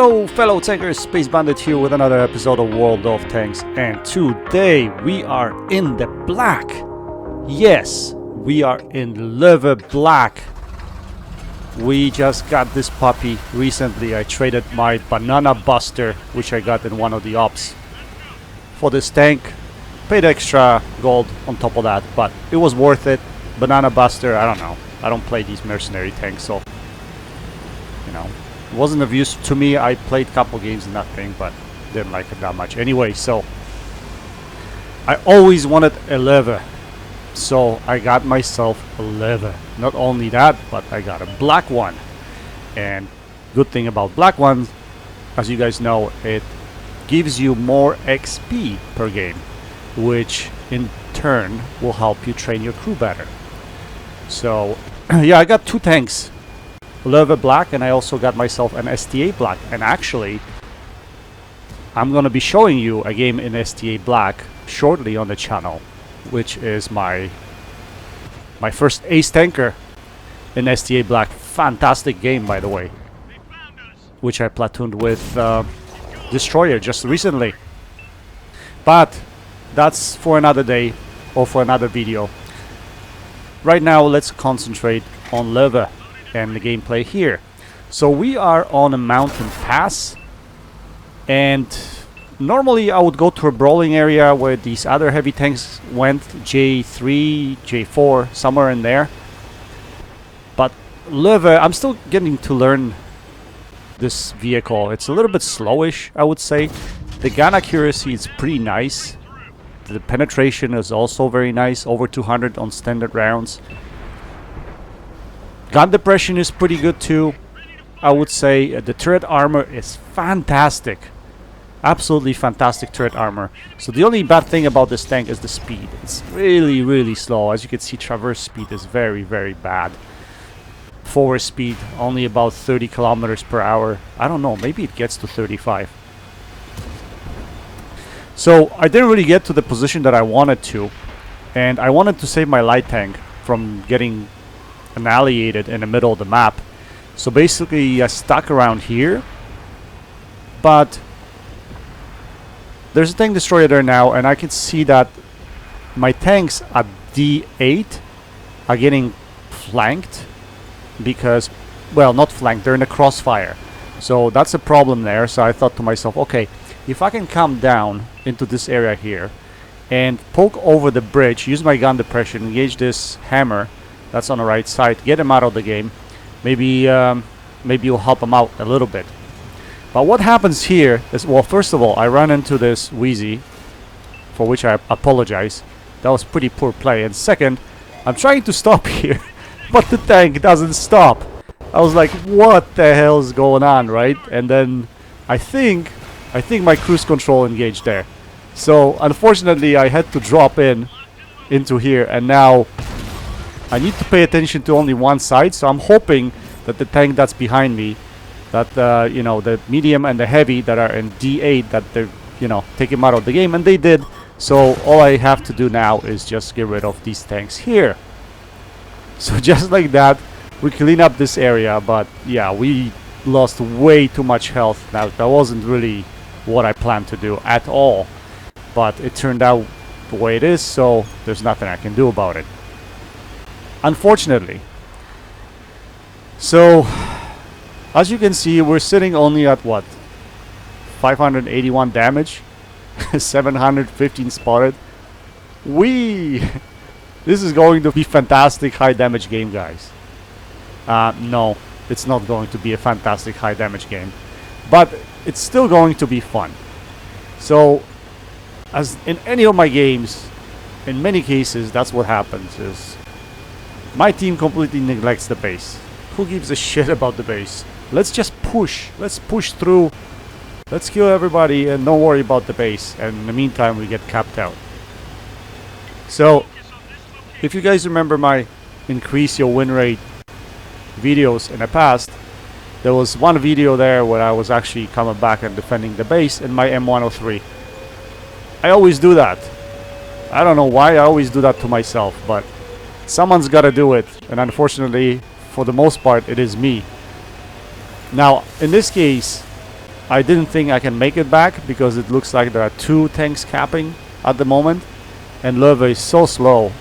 Hello fellow tankers, Space Bandit here with another episode of World of Tanks, and today we are in the black. Yes, we are in Lowe black. We just got this puppy recently. I traded my Banana Buster, which I got in one of the ops, for this tank. Paid extra gold on top of that, but it was worth it. Banana Buster, I don't know. I don't play these mercenary tanks, so you know, it wasn't of use to me. I played a couple games in that thing, but didn't like it that much. Anyway, so I always wanted a Lowe, so I got myself a Lowe. Not only that, but I got a black one. And good thing about black ones, as you guys know, it gives you more XP per game, which in turn will help you train your crew better. So yeah, I got two tanks, Lowe black, and I also got myself an STA black. And actually, I'm gonna be showing you a game in STA black shortly on the channel, which is my first ace tanker in STA black. Fantastic game, by the way, which I platooned with Destroyer just recently. But that's for another day or for another video. Right now, let's concentrate on Lowe and the gameplay here. So we are on a mountain pass, and normally I would go to a brawling area where these other heavy tanks went, J3, J4, somewhere in there. But Lowe, I'm still getting to learn this vehicle. It's a little bit slowish, I would say. The gun accuracy is pretty nice. The penetration is also very nice, over 200 on standard rounds. Gun depression is pretty good too, I would say. The turret armor is fantastic. Absolutely fantastic turret armor. So the only bad thing about this tank is the speed. It's really, really slow. As you can see, traverse speed is very, very bad. Forward speed, only about 30 kilometers per hour. I don't know, maybe it gets to 35. So I didn't really get to the position that I wanted to, and I wanted to save my light tank from getting annihilated in the middle of the map. So basically I stuck around here, but there's a tank destroyer there now, and I can see that my tanks at D8 are getting flanked because, well, not flanked, they're in a crossfire. So that's a problem there. So I thought to myself, okay, if I can come down into this area here and poke over the bridge, use my gun depression, engage this hammer that's on the right side, get him out of the game, maybe you'll help him out a little bit. But what happens here is, well, first of all, I run into this Wheezy, for which I apologize. That was pretty poor play. And second, I'm trying to stop here, but the tank doesn't stop. I was like, what the hell is going on, right? And then I think my cruise control engaged there. So unfortunately, I had to drop into here, and now I need to pay attention to only one side. So I'm hoping that the tank that's behind me, that you know, the medium and the heavy that are in D8, that they're, you know, take him out of the game, and they did. So all I have to do now is just get rid of these tanks here. So just like that, we clean up this area. But yeah, we lost way too much health. Now that wasn't really what I planned to do at all, but it turned out the way it is, so there's nothing I can do about it, unfortunately. So as you can see, we're sitting only at what, 581 damage, 715 spotted. This is going to be fantastic high damage game, guys. No, it's not going to be a fantastic high damage game, but it's still going to be fun. So as in any of my games, in many cases, that's what happens, is my team completely neglects the base. Who gives a shit about the base? Let's just push. Let's push through. Let's kill everybody and don't worry about the base. And in the meantime, we get capped out. So if you guys remember my increase your win rate videos in the past, there was one video there where I was actually coming back and defending the base in my M103. I always do that. I don't know why I always do that to myself, but someone's got to do it, and unfortunately, for the most part, it is me. Now, in this case, I didn't think I can make it back because it looks like there are 2 tanks capping at the moment. And Lowe is so slow.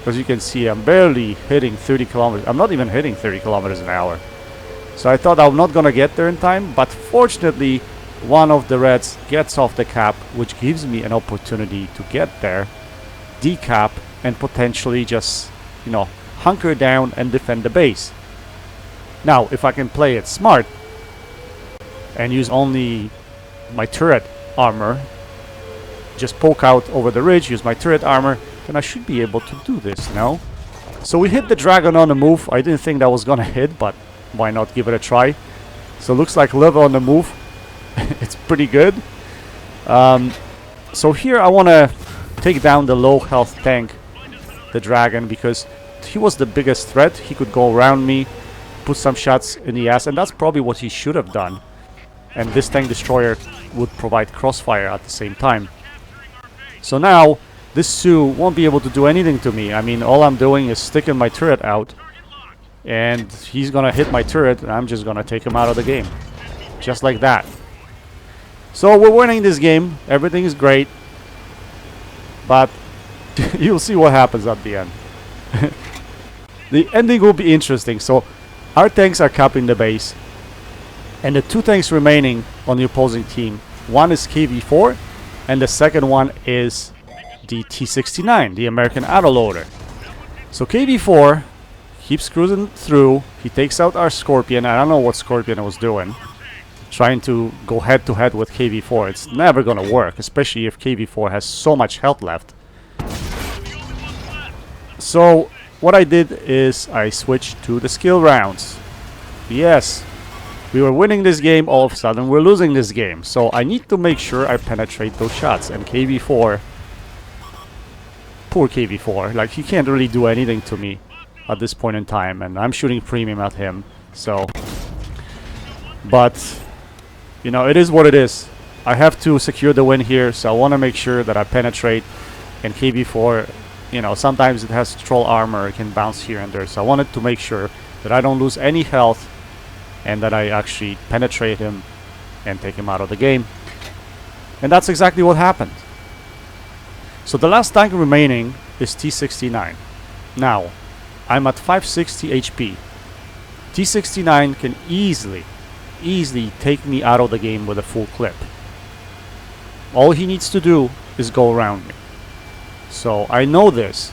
As you can see, I'm barely hitting 30 kilometers. I'm not even hitting 30 kilometers an hour. So I thought I'm not gonna get there in time, but fortunately one of the Reds gets off the cap, which gives me an opportunity to get there, decap, and potentially just, you know, hunker down and defend the base. Now, if I can play it smart and use only my turret armor, just poke out over the ridge, use my turret armor, then I should be able to do this, no? So we hit the dragon on the move. I didn't think that was gonna hit, but why not give it a try? So it looks like Lowe on the move. It's pretty good. So here I want to take down the low health tank, the dragon, because he was the biggest threat. He could go around me, put some shots in the ass, and that's probably what he should have done. And this tank destroyer would provide crossfire at the same time. So now this Sioux won't be able to do anything to me. I mean, all I'm doing is sticking my turret out, and he's gonna hit my turret, and I'm just gonna take him out of the game. Just like that. So we're winning this game. Everything is great. But you'll see what happens at the end. The ending will be interesting. So our tanks are capping the base. And the 2 tanks remaining on the opposing team. One is KV-4, and the second one is the T-69, the American autoloader. So KV-4 keeps cruising through. He takes out our Scorpion. I don't know what Scorpion was doing. Trying to go head to head with KV-4. It's never gonna work, especially if KV-4 has so much health left. So what I did is I switched to the skill rounds. Yes, we were winning this game, all of a sudden we're losing this game. So I need to make sure I penetrate those shots. And KV-4, poor KV-4, like he can't really do anything to me at this point in time, and I'm shooting premium at him. So, but you know, it is what it is. I have to secure the win here, so I want to make sure that I penetrate. And KV-4, you know, sometimes it has troll armor, it can bounce here and there. So I wanted to make sure that I don't lose any health and that I actually penetrate him and take him out of the game. And that's exactly what happened. So the last tank remaining is T-69. Now, I'm at 560 HP. T-69 can easily take me out of the game with a full clip. All he needs to do is go around me. So I know this.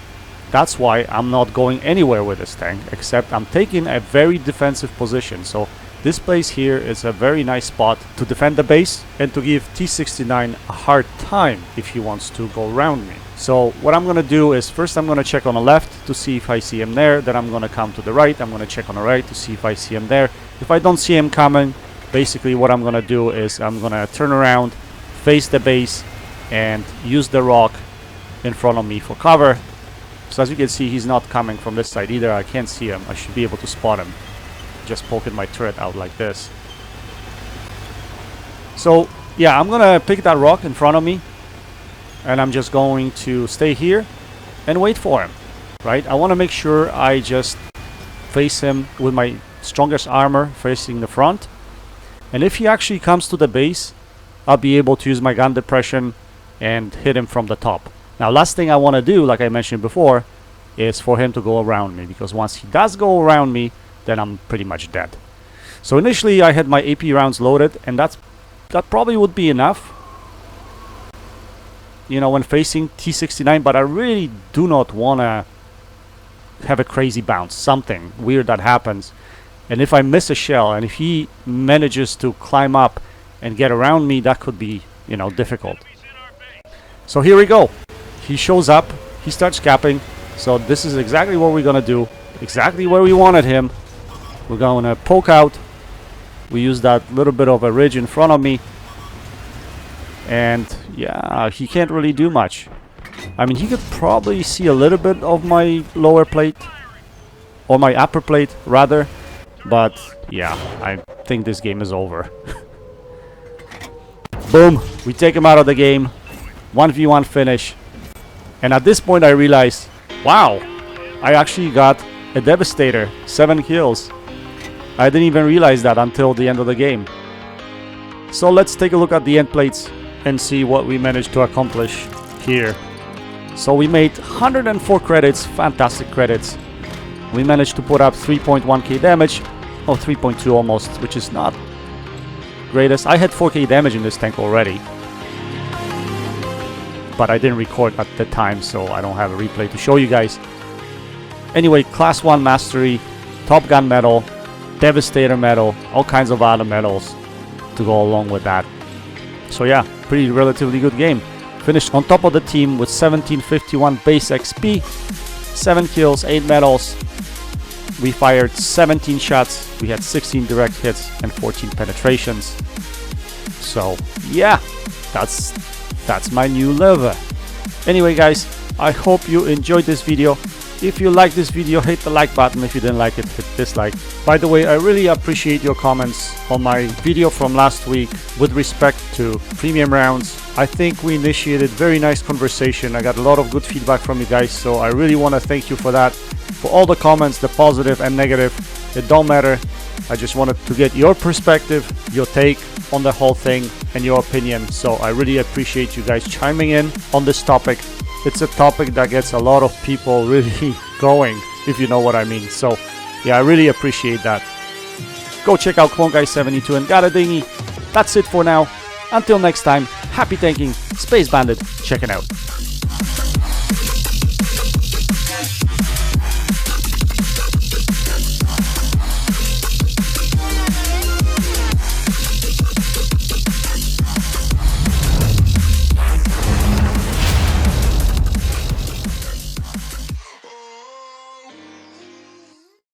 That's why I'm not going anywhere with this tank, except I'm taking a very defensive position. So this place here is a very nice spot to defend the base and to give T-69 a hard time if he wants to go around me. So what I'm gonna do is first I'm gonna check on the left to see if I see him there. Then I'm gonna come to the right. I'm gonna check on the right to see if I see him there. If I don't see him coming, basically what I'm gonna do is I'm gonna turn around, face the base, and use the rock in front of me for cover. So as you can see, he's not coming from this side either. I can't see him. I should be able to spot him. Just poking my turret out like this. So yeah, I'm gonna pick that rock in front of me, and I'm just going to stay here and wait for him, right? I want to make sure I just face him with my strongest armor facing the front, and if he actually comes to the base, I'll be able to use my gun depression and hit him from the top. Now last thing I want to do, like I mentioned before, is for him to go around me, because once he does go around me, then I'm pretty much dead. So initially I had my AP rounds loaded, and that probably would be enough, you know, when facing T-69, but I really do not want to have a crazy bounce, something weird that happens. And if I miss a shell, and if he manages to climb up and get around me, that could be, you know, difficult. So here we go. He shows up, he starts capping. So this is exactly what we're gonna do, exactly where we wanted him. We're gonna poke out. We use that little bit of a ridge in front of me, and yeah, he can't really do much. I mean, he could probably see a little bit of my lower plate, or my upper plate rather, but yeah, I think this game is over. Boom, we take him out of the game. 1v1 finish. And at this point I realized, wow, I actually got a Devastator, 7 kills. I didn't even realize that until the end of the game. So let's take a look at the end plates and see what we managed to accomplish here. So we made 104 credits, fantastic credits. We managed to put up 3.1k damage, or 3.2 almost, which is not greatest. I had 4k damage in this tank already, but I didn't record at the time, so I don't have a replay to show you guys. Anyway, Class 1 Mastery, Top Gun medal, Devastator medal, all kinds of other medals to go along with that. So yeah, pretty relatively good game. Finished on top of the team with 1751 base XP, 7 kills, 8 medals. We fired 17 shots, we had 16 direct hits and 14 penetrations. So yeah, that's my new level. Anyway guys, I hope you enjoyed this video. If you like this video, hit the like button. If you didn't like it, hit dislike. By the way, I really appreciate your comments on my video from last week with respect to premium rounds. I think we initiated very nice conversation. I got a lot of good feedback from you guys, so I really want to thank you for that. For all the comments, the positive and negative, it don't matter. I just wanted to get your perspective, your take on the whole thing and your opinion. So I really appreciate you guys chiming in on this topic. It's a topic that gets a lot of people really going, if you know what I mean. So yeah, I really appreciate that. Go check out Clone Guy 72 and Garadini. That's it for now. Until next time, happy tanking, Space Bandit checking out.